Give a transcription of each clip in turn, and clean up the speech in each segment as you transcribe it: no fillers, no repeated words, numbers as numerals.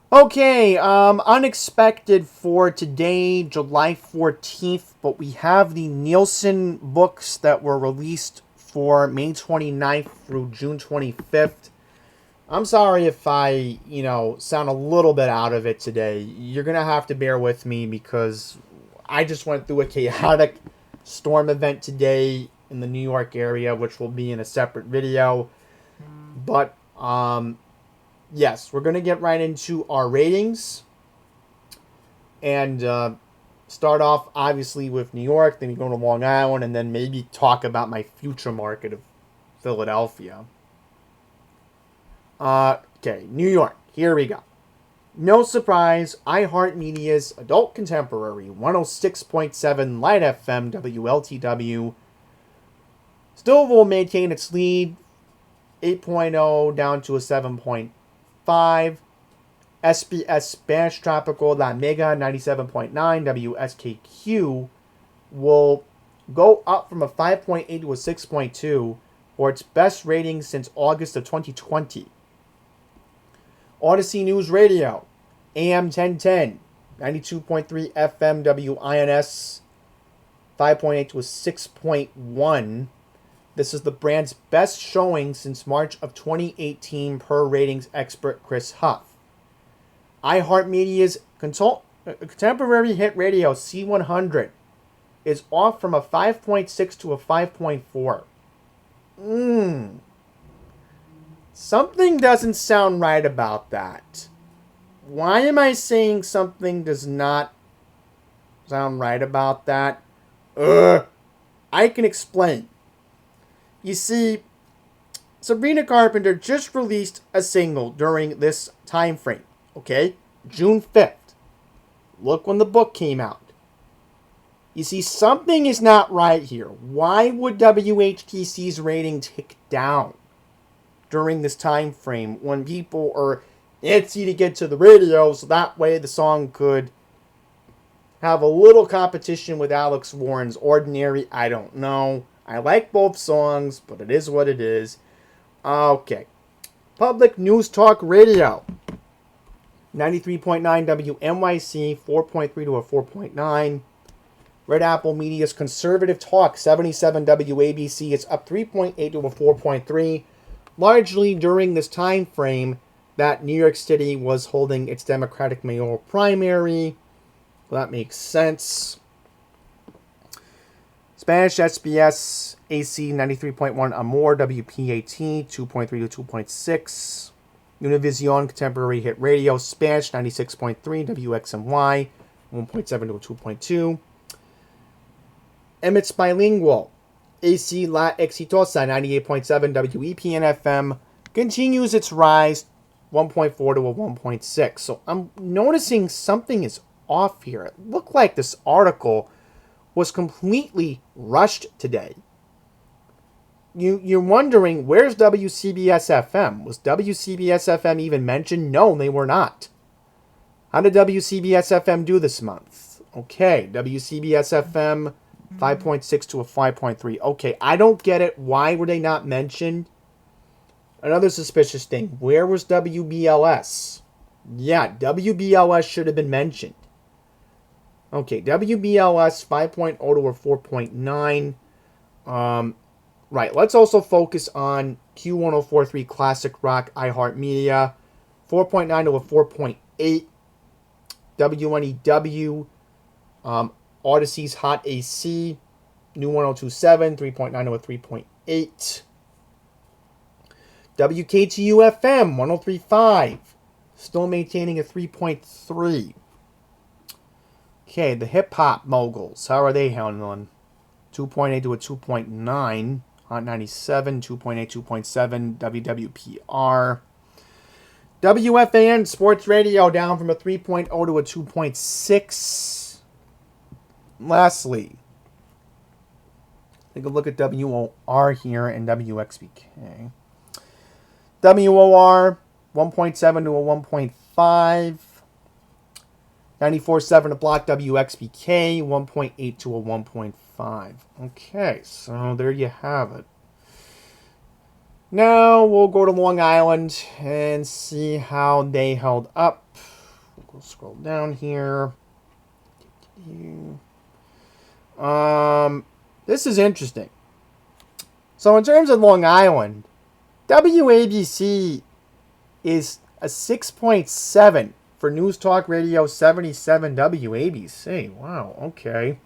Okay, unexpected for today, July 14th, but we have the Nielsen books that were released for May 29th through June 25th. I'm sorry if I, sound a little bit out of it today. You're going to have to bear with me because I just went through a chaotic storm event today in the New York area, which will be in a separate video. But yes, we're going to get right into our ratings and start off obviously with New York, then you go to Long Island, and then maybe talk about my future market of Philadelphia. Okay, New York. Here we go. No surprise, iHeartMedia's Adult Contemporary 106.7 Light FM WLTW still will maintain its lead 8.0 down to a 7.5. SBS Spanish Tropical La Mega 97.9 WSKQ will go up from a 5.8 to a 6.2 for its best rating since August of 2020. Odyssey News Radio, AM 1010, 92.3 FM WINS, 5.8 to a 6.1. This is the brand's best showing since March of 2018 per ratings expert Chris Huff. iHeartMedia's contemporary hit radio C100 is off from a 5.6 to a 5.4. Something doesn't sound right about that. Why am I saying something does not sound right about that? I can explain. You see, Sabrina Carpenter just released a single during this time frame. Okay? June 5th. Look when the book came out. You see, something is not right here. Why would WHTC's rating tick down during this time frame when people are antsy to get to the radio so that way the song could have a little competition with Alex Warren's Ordinary? I don't know. I like both songs, but it is what it is. Okay. Public News Talk Radio. 93.9 WNYC, 4.3 to a 4.9. Red Apple Media's Conservative Talk, 77 WABC. It's up 3.8 to a 4.3. Largely during this time frame that New York City was holding its Democratic mayoral primary. Well, that makes sense. Spanish SBS AC 93.1 Amor WPAT 2.3 to 2.6. Univision Contemporary Hit Radio Spanish 96.3 WXMY 1.7 to 2.2. Emmett's Bilingual AC La Exitosa 98.7 WEPN FM continues its rise 1.4 to a 1.6. So I'm noticing something is off here. It looked like this article was completely rushed today. You're wondering, where's WCBS FM? Was WCBS FM even mentioned? No, they were not. How did WCBS FM do this month? Okay, WCBS FM 5.6 to a 5.3. Okay, I don't get it. Why were they not mentioned? Another suspicious thing. Where was WBLS? Yeah, WBLS should have been mentioned. Okay, WBLS 5.0 to a 4.9. Right, let's also focus on Q1043 Classic Rock iHeartMedia. 4.9 to a 4.8. WNEW. Odyssey's Hot AC, New 1027, 3.9 to a 3.8. WKTU FM, 1035, still maintaining a 3.3. Okay, the Hip Hop Moguls, how are they handling? 2.8 to a 2.9. Hot 97, 2.8, 2.7. WWPR. WFAN Sports Radio down from a 3.0 to a 2.6. Lastly, take a look at WOR here and WXBK. WOR 1.7 to a 1.5. 94.7 to block WXBK 1.8 to a 1.5. Okay, so there you have it. Now we'll go to Long Island and see how they held up. We'll scroll down here. This is interesting. So in terms of Long Island, WABC is a 6.7 for News Talk Radio 77 WABC. Wow, okay.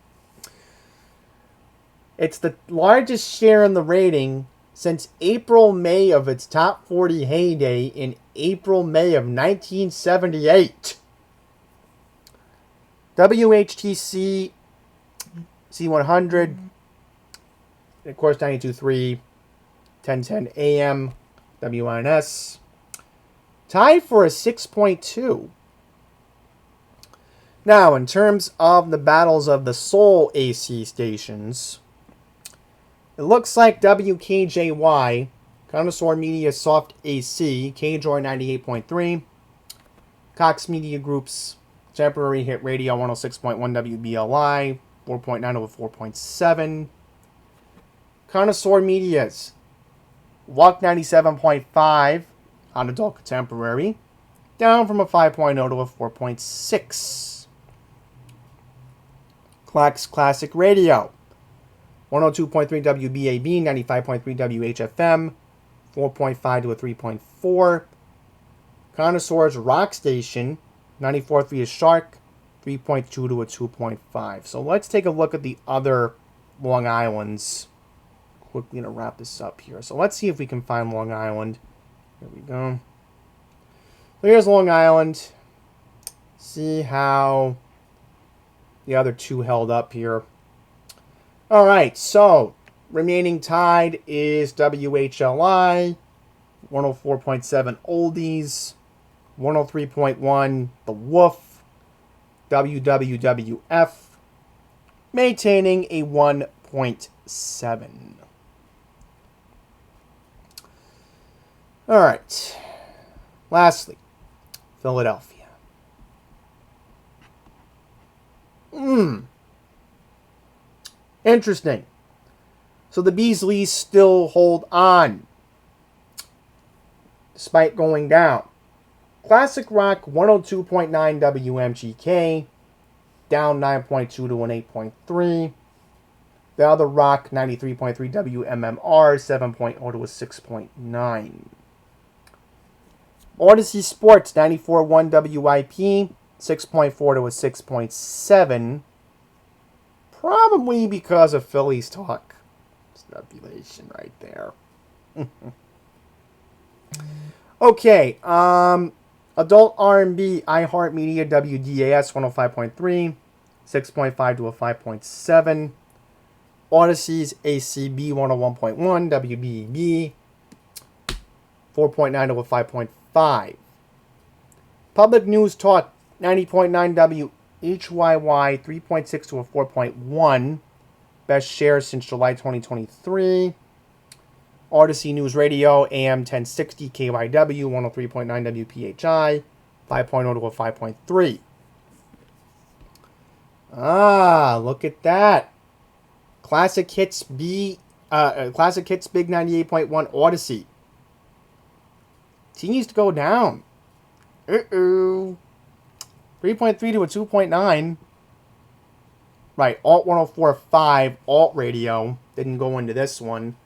It's the largest share in the rating since April-May of its top 40 heyday in April-May of 1978. WHTC C100, of course 92.3, 1010 AM, WINS, tied for a 6.2. Now, in terms of the battles of the Seoul AC stations, it looks like WKJY, Connoisseur Media Soft AC, KJOR 98.3, Cox Media Group's Contemporary Hit Radio 106.1 WBLI, 4.9 over 4.7. Connoisseur Media's Walk 97.5 on Adult Contemporary, down from a 5.0 to a 4.6. Clax Classic Radio, 102.3 WBAB, 95.3 WHFM, 4.5 to a 3.4. Connoisseur's Rock Station, 94.3 is Shark, 3.2 to a 2.5. So let's take a look at the other Long Islands. Quickly going to wrap this up here. So let's see if we can find Long Island. Here we go. So here's Long Island. See how the other two held up here. All right, so remaining tied is WHLI, 104.7 Oldies, 103.1 The Wolf, WWWF, maintaining a 1.7. All right. Lastly, Philadelphia. Interesting. So the Beasleys still hold on, despite going down. Classic Rock 102.9 WMGK, down 9.2 to an 8.3. The other Rock 93.3 WMMR, 7.0 to a 6.9. Odyssey Sports 94.1 WIP, 6.4 to a 6.7. Probably because of Phillies talk. Speculation right there. Okay, Adult R&B, iHeartMedia, WDAS 105.3, 6.5 to a 5.7. Odyssey's ACB 101.1, WBEB, 4.9 to a 5.5. Public News Talk 90.9 WHYY, 3.6 to a 4.1. Best share since July 2023. Odyssey News Radio, AM 1060 KYW, 103.9 WPHI, 5.0 to a 5.3. Ah, look at that. Classic Hits Big 98.1 Odyssey continues to go down. 3.3 to a 2.9. Right, Alt 104.5, Alt Radio. Didn't go into this one.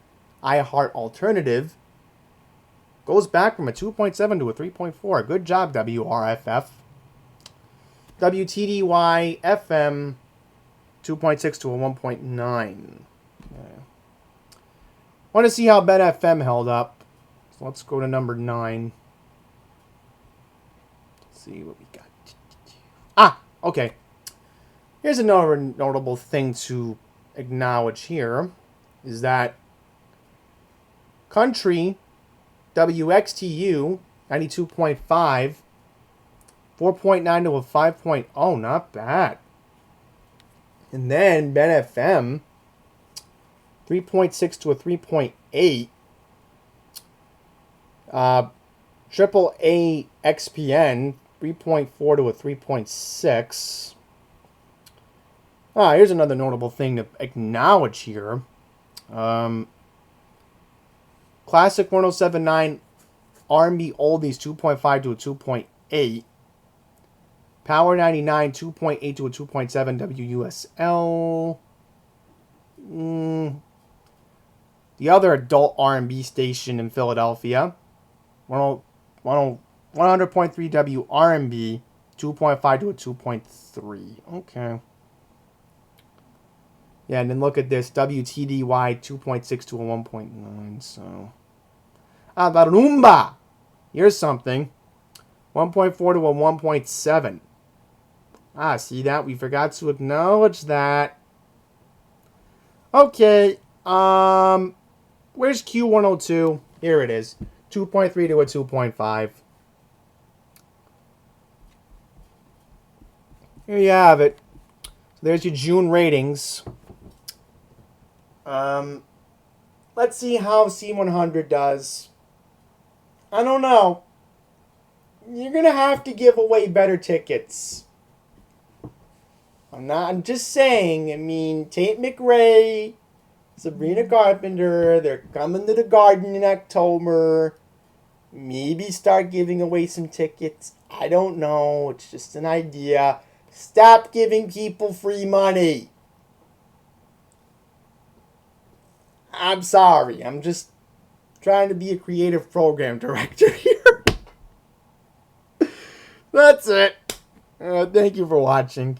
iHeart Alternative goes back from a 2.7 to a 3.4. Good job, WRFF. WTDY FM 2.6 to a 1.9. Want to see how Ben FM held up. So let's go to number 9. Let's see what we got. Ah, okay. Here's another notable thing to acknowledge here is that Country WXTU 92.5, 4.9 to a 5.0, not bad. And then Ben FM 3.6 to a 3.8. Triple A XPN 3.4 to a 3.6. Here's another notable thing to acknowledge here. Classic 107.9 R&B Oldies 2.5 to a 2.8. Power 99, 2.8 to a 2.7 WUSL. The other adult R&B station in Philadelphia. 100.3 WRMB, 2.5 to a 2.3. Okay. Yeah, and then look at this. WTDY, 2.6 to a 1.9. So. Avarumba! Here's something. 1.4 to a 1.7. See that? We forgot to acknowledge that. Okay. Where's Q102? Here it is. 2.3 to a 2.5. Here you have it. So there's your June ratings. Let's see how C100 does. I don't know. You're going to have to give away better tickets. I'm just saying. I mean, Tate McRae, Sabrina Carpenter, they're coming to the Garden in October. Maybe start giving away some tickets. I don't know. It's just an idea. Stop giving people free money. I'm sorry. I'm just trying to be a creative program director here. That's it. Thank you for watching.